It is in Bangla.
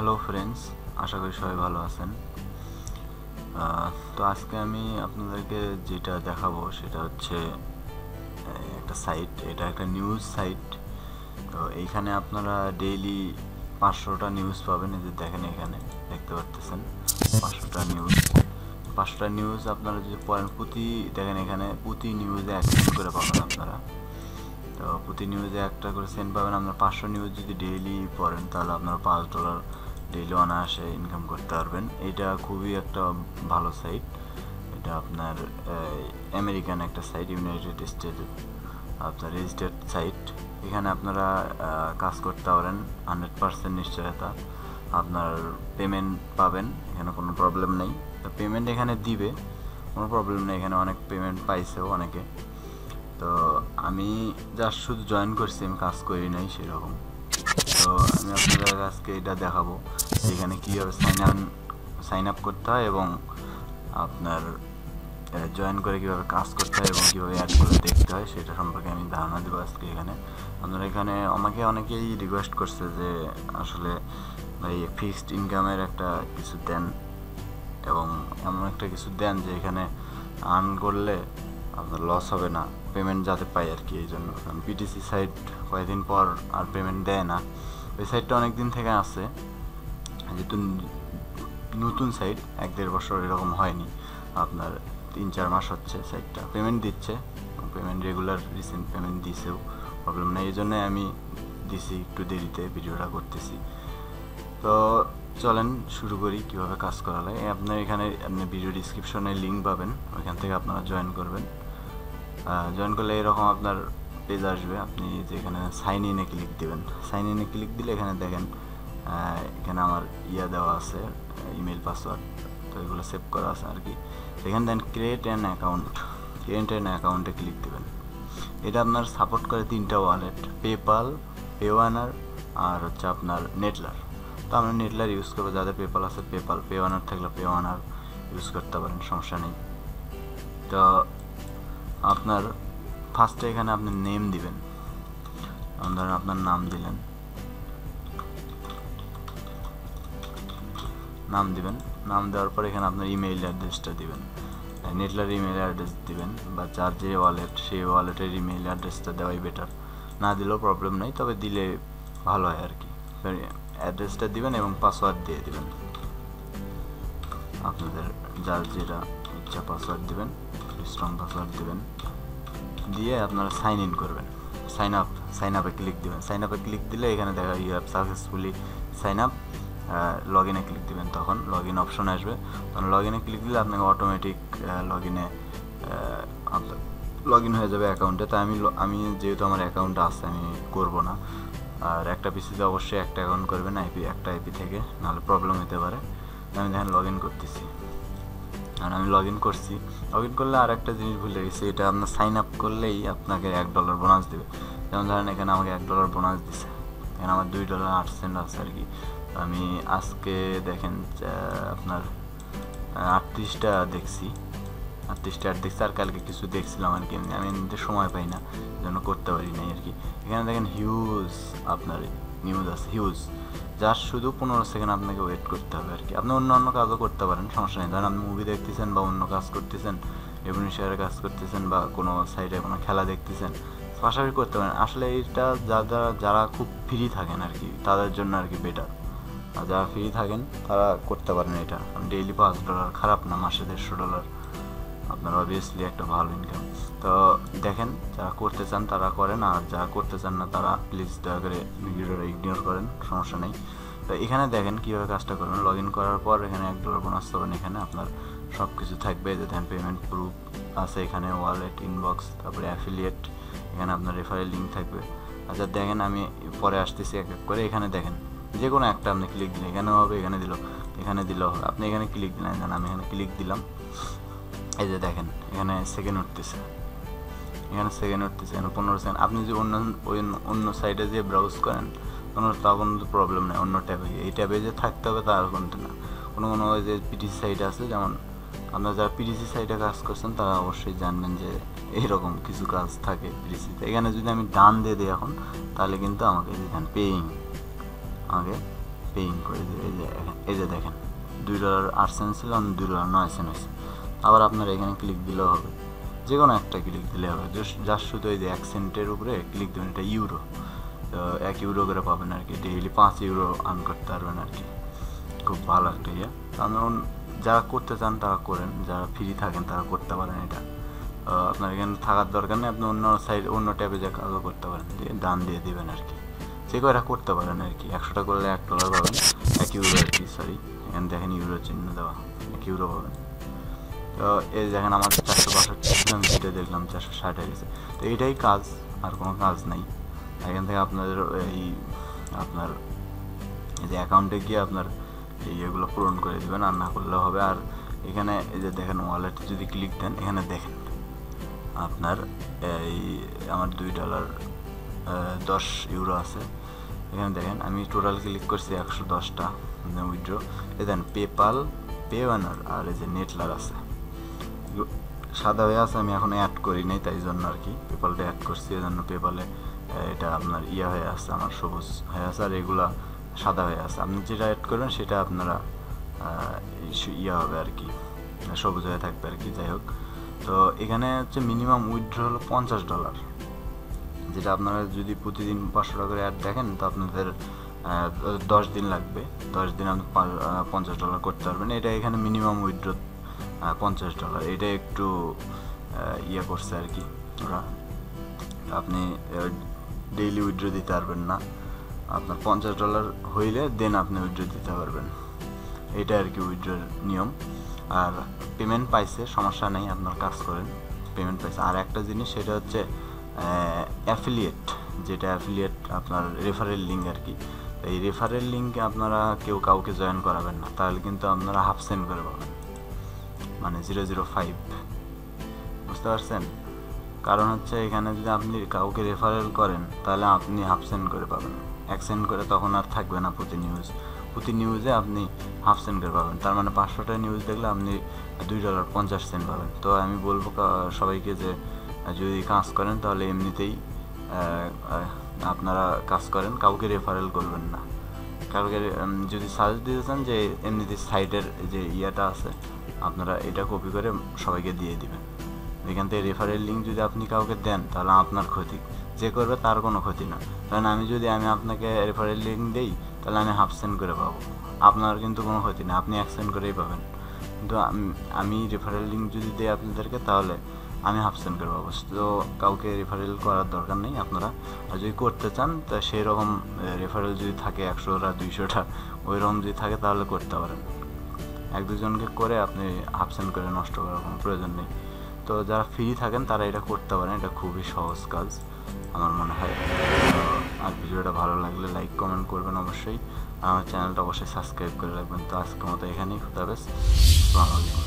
হ্যালো ফ্রেন্ডস, আশা করি সবাই ভালো আছেন। তো আজকে আমি আপনাদেরকে যেটা দেখাবো সেটা হচ্ছে একটা সাইট। এটা একটা নিউজ সাইট। তো এইখানে আপনারা ডেইলি 500টা নিউজ পাবেন। এই যে দেখেন, এখানে দেখতে পারতেছেন 500টা নিউজ আপনারা যদি পড়েন, দেখেন এখানে প্রতি নিউজে 1 সেন্ট করে পাবেন আপনারা। তো প্রতি নিউজে 1টা করে সেন্ট পাবেন। আপনার 500 নিউজ যদি ডেইলি পড়েন তাহলে আপনার $5 ডেইলি অনায়াসে ইনকাম করতে পারবেন। এটা খুবই একটা ভালো সাইট। এটা আপনার আমেরিকান একটা সাইট, ইউনাইটেড স্টেটের আপনার রেজিস্টার্ড সাইট। এখানে আপনারা কাজ করতে পারেন 100% নিশ্চয়তা। আপনার পেমেন্ট পাবেন, এখানে কোনো প্রবলেম নেই। তো পেমেন্ট এখানে দিবে, কোনো প্রবলেম নেই। এখানে অনেক পেমেন্ট পাইছেও অনেকে। তো আমি জাস্ট শুধু জয়েন করছি, আমি কাজ করি নাই সেরকম। তো আমি আপনাদের আজকে এটা দেখাবো এখানে কীভাবে সাইন আপ করতে হয় এবং আপনার জয়েন করে কীভাবে কাজ করতে হয় এবং কীভাবে অ্যাডগুলো দেখতে হয় সেটা সম্পর্কে আমি ধারণা দেবো আজকে এখানে। আপনারা এখানে আমাকে অনেকেই রিকোয়েস্ট করছে যে আসলে ভাই ফিক্সড ইনকামের একটা কিছু দেন এবং এমন একটা কিছু দেন যে এখানে আর্ন করলে আপনার লস হবে না, পেমেন্ট যাতে পাই আর কি। এই জন্য কারণ পিটিসি সাইট কয়েকদিন পর আর পেমেন্ট দেয় না। ওই সাইটটা অনেক দিন থেকে আছে, যেহেতু নতুন সাইট, 1-1.5 বছর এরকম হয়নি, আপনার 3-4 মাস হচ্ছে সাইটটা পেমেন্ট দিচ্ছে। পেমেন্ট রেগুলার রিসেন্ট পেমেন্ট দিছেও, প্রবলেম নেই। এই জন্যই আমি দিছি একটু দেরিতে ভিডিওটা করতেছি। তো চলেন শুরু করি কীভাবে কাজ করা লাগে। আপনার এখানে আপনি ভিডিও ডিসক্রিপশনে লিঙ্ক পাবেন, ওইখান থেকে আপনারা জয়েন করবেন। জয়েন করলে এরকম আপনার পেজ আসবে। আপনি যেখানে সাইন ইনে ক্লিক দেবেন, সাইন ইনে ক্লিক দিলে এখানে দেখেন এখানে আমার দেওয়া আছে, ইমেল পাসওয়ার্ড, তো এগুলো সেভ করা আছে আর কি। এখানে দেন ক্রিয়েট অ্যান অ্যাকাউন্টে ক্লিক দেবেন। এটা আপনার সাপোর্ট করে 3টা ওয়ালেট, পেপাল, পেওয়ানার আর হচ্ছে আপনার নেটলার। তো আমরা নেটলার ইউজ করবো, যাদের পেপাল আছে পেপাল, পেওয়ানার থাকলে পেওয়ানার ইউজ করতে পারেন, সমস্যা নেই। তো আপনার ফার্স্টে এখানে আপনি নেম দিবেন, ধরেন আপনার নাম দিলেন, নাম দেওয়ার পর এখানে আপনার ইমেইল অ্যাড্রেসটা দিবেন। নেটলার ইমেইল অ্যাড্রেস দিবেন, বা যার যে ওয়ালেট সেই ওয়ালেটের ইমেইল অ্যাড্রেসটা দেওয়াই বেটার। না দিলেও প্রবলেম নেই, তবে দিলে ভালো হয় আর কি। অ্যাড্রেসটা দিবেন এবং পাসওয়ার্ড দিয়ে দিবেন, আপনাদের যার যেটা ইচ্ছা পাসওয়ার্ড দিবেন, স্ট্রং পাসওয়ার্ড দিবেন। দিয়ে আপনারা সাইন ইন করবেন, সাইন আপে ক্লিক দিবেন। সাইন আপে ক্লিক দিলে এখানে দেখা you have successfully sign up. Log ইনে ক্লিক দিবেন, তখন লগ ইন অপশন আসবে। তখন লগ ইনে ক্লিক দিলে আপনাকে অটোমেটিক লগ ইন হয়ে যাবে অ্যাকাউন্টে। তাই আমি যেহেতু আমার অ্যাকাউন্ট আছে, আমি করবো না। আর একটা পিসিতে অবশ্যই একটা অ্যাকাউন্ট করবেন, একটা আইপি থেকে, নাহলে প্রবলেম হতে পারে। আমি দেখেন লগ ইন করতেছি, আর আমি লগ ইন করছি। লগ ইন করলে আর একটা জিনিস ভুলে গেছি, এটা আপনার সাইন আপ করলেই আপনাকে $1 বোনাস দেবে। যেমন ধরেন এখানে আমাকে $1 বোনাস দিছে, এখানে আমার $2.08 আছে আর কি। আমি আজকে দেখেন আপনার 38টা দেখছি, 38টা অ্যাড দেখছি, আর কালকে কিছু দেখছিলাম আর কি। আমি এমনিতে সময় পাই না, যেন করতে পারি নাই আর কি। এখানে দেখেন হিউজ আপনার নিউজ আছে, হিউজ। জাস্ট শুধু 15 সেকেন্ড আপনাকে ওয়েট করতে হবে আর কি। আপনি অন্য কাজও করতে পারেন, সমস্যা নেই। ধরেন আপনি মুভি দেখতেছেন বা অন্য কাজ করতেছেন, রেভিনিউ শেয়ারে কাজ করতেছেন, বা কোনো সাইডে কোনো খেলা দেখতেছেন, পাশাপাশি করতে পারেন। আসলে এটা যারা খুব ফ্রি থাকেন আর কি, তাদের জন্য আর কি বেটার। আর যারা ফ্রি থাকেন তারা করতে পারেন এটা। ডেইলি $5 খারাপ না, মাসে $150 আপনার অবভিয়াসলি একটা ভালো ইনকাম। তো দেখেন, যারা করতে চান তারা করেন, আর যারা করতে চান না তারা প্লিজ দয়া করে ভিডিওটা ইগনোর করেন, সমস্যা নেই। তো এখানে দেখেন কীভাবে কাজটা করবেন। লগ ইন করার পর এখানে $1 বোনাস পাবেন। এখানে আপনার সব কিছু থাকবে, যে দেখেন পেমেন্ট প্রুফ আছে, এখানে ওয়ালেট, ইনবক্স, তারপরে অ্যাফিলিয়েট, এখানে আপনার রেফারেল লিঙ্ক থাকবে। আচ্ছা দেখেন, আমি পরে আসতেছি এক এক করে। এখানে দেখেন যে কোনো একটা আপনি ক্লিক দিলে এখানেও হবে, এখানে দিলেও হবে। আপনি এখানে ক্লিক দিলেন, আমি এখানে ক্লিক দিলাম। এই যে দেখেন এখানে সেকেন্ড উঠতেছে, এখানে 15 সেকেন্ড। আপনি যদি অন্য সাইডে যে ব্রাউজ করেন তখন তো প্রবলেম নেই, অন্য ট্যাবে। এই ট্যাবে যে থাকতে হবে তার কিন্তু না। কোনো ওই যে পিটিসি সাইট আছে, যেমন আপনারা যারা পিটিসি সাইটে কাজ করছেন তারা অবশ্যই জানবেন যে এইরকম কিছু কাজ থাকে পিটিসিতে। এখানে যদি আমি ডান দিয়ে দিই এখন, তাহলে কিন্তু আমাকে এখানে পেইং, আমাকে পেইং করে দেবে। এই যে দেখেন $2.08 ছিল, $2.09 হয়েছে। আবার আপনার এখানে ক্লিক দিলেও হবে, যে কোনো একটা ক্লিক দিলে হবে, জাস্ট শুধু এই যে 1 সেন্টের উপরে ক্লিক দেবেন। এটা ইউরো, তো 1 ইউরো করে পাবেন আর কি, ডেইলি 5 ইউরো আর্ন করতে পারবেন আর কি। খুব ভালো একটা ইয়ে। কারণ যারা করতে চান তারা করেন, যারা ফ্রি থাকেন তারা করতে পারেন। এটা আপনার এখানে থাকার দরকার নেই, আপনি অন্য সাইড অন্য ট্যাবে যে কাজও করতে পারেন, দিয়ে দান দিয়ে দেবেন আর কি। যে কয়টা করতে পারেন আর কি। 100টা করলে $1 পাবেন, 1 ইউরো আর কি, সরি এখানে দেখেন ইউরো চিহ্ন দেওয়া, 1 ইউরো পাবেন। তো এই দেখেন আমার 462 আমি ভিডিও দেখলাম 460 হয়ে গেছে। তো এইটাই কাজ, আর কোনো কাজ নাই। এখান থেকে আপনাদের আপনার এই যে অ্যাকাউন্টে গিয়ে আপনার এগুলো পূরণ করে দেবেন, আর না করলেও হবে। আর এখানে এই যে দেখেন ওয়ালেট যদি ক্লিক দেন, এখানে দেখেন আপনার এই আমার $2.10 আছে। এখানে দেখেন আমি টোটাল ক্লিক করছি 110টা উইথড্র। এই দেন পেপাল, পে ওয়ানার আর এই যে নেটলার আছে, সাদা হয়ে আছে, আমি এখন অ্যাড করি নাই তাই জন্য আর কি। পেপালটা অ্যাড করছি, এই জন্য পেপালে এটা আপনার ইয়া হয়ে আছে, আমার সবুজ হয়ে আছে, আর এগুলা সাদা হয়ে আছে। আপনি যেটা অ্যাড করবেন সেটা আপনারা ইয়া হবে আর কি, সবুজ হয়ে থাকবে আর কি। যাই হোক, তো এখানে হচ্ছে মিনিমাম উইথড্র হলো $50, যেটা আপনারা যদি প্রতিদিন 500 টাকা করে অ্যাড দেখেন তো আপনাদের 10 দিন লাগবে। 10 দিন আপনি $50 করতে পারবেন। এটা এখানে মিনিমাম উইথড্র $50। এটা একটু ইয়ে করছে আর কি ওরা, আপনি ডেইলি উইথড্র দিতে পারবেন না, আপনার $50 হইলে দেন আপনি উইথড্র দিতে পারবেন। এটা আর কি উইথড্রর নিয়ম। আর পেমেন্ট পাইছে, সমস্যা নেই, আপনার কাজ করেন, পেমেন্ট পাইছে। আর একটা জিনিস সেটা হচ্ছে অ্যাফিলিয়েট, যেটা অ্যাফিলিয়েট আপনার রেফারেল লিঙ্ক আর কি। এই রেফারেল লিঙ্কে আপনারা কেউ কাউকে জয়েন করাবেন না, তাহলে কিন্তু আপনারা হাফ সেন্ট করে পাবেন, মানে 0.05, বুঝতে পারছেন? কারণ হচ্ছে এখানে যদি আপনি কাউকে রেফারেল করেন তাহলে আপনি হাফ সেন্ট করে পাবেন, 1 সেন্ট করে তখন আর থাকবে না প্রতি নিউজে আপনি হাফ সেন্ট করে পাবেন। তার মানে 500টা নিউজ দেখলে আপনি $2.50 পাবেন। তো আমি বলবো সবাইকে যে যদি কাজ করেন তাহলে এমনিতেই আপনারা কাজ করেন, কাউকে রেফারেল করবেন না। কাউকে যদি সাজেস্ট দিতে চান যে এমনিতে সাইটের যে ইয়াটা আছে আপনারা এটা কপি করে সবাইকে দিয়ে দিবেন। এখান থেকে রেফারেল লিঙ্ক যদি আপনি কাউকে দেন তাহলে আপনার ক্ষতি, যে করবে তার কোনো ক্ষতি না। কারণ আমি আপনাকে রেফারেল লিঙ্ক দিই তাহলে আমি হাফ সেন্ট করে পাবো, আপনার কিন্তু কোনো ক্ষতি না, আপনি 1 সেন্ট করেই পাবেন। কিন্তু আমি রেফারেল লিঙ্ক যদি দিই আপনাদেরকে তাহলে আমি হাফ সেন্ট করে পাবো। তো কাউকে রেফারেল করার দরকার নেই আপনারা। আর যদি করতে চান তা সেই রকম রেফারেল যদি থাকে 100টা 200টা ওই রকম যদি থাকে তাহলে করতে পারেন। 1-2জনকে করে আপনি হাফ সেন্ট করে নষ্ট করার কোনো প্রয়োজন নেই। তো যারা ফ্রি থাকেন তারা এটা করতে পারেন, এটা খুবই সহজ কাজ আমার মনে হয়। আর ভিডিওটা ভালো লাগলে লাইক কমেন্ট করবেন অবশ্যই, আর আমার চ্যানেলটা অবশ্যই সাবস্ক্রাইব করে রাখবেন। তো আজকের মতো এখানেই, খুদা হাফেজ, আসসালামু আলাইকুম।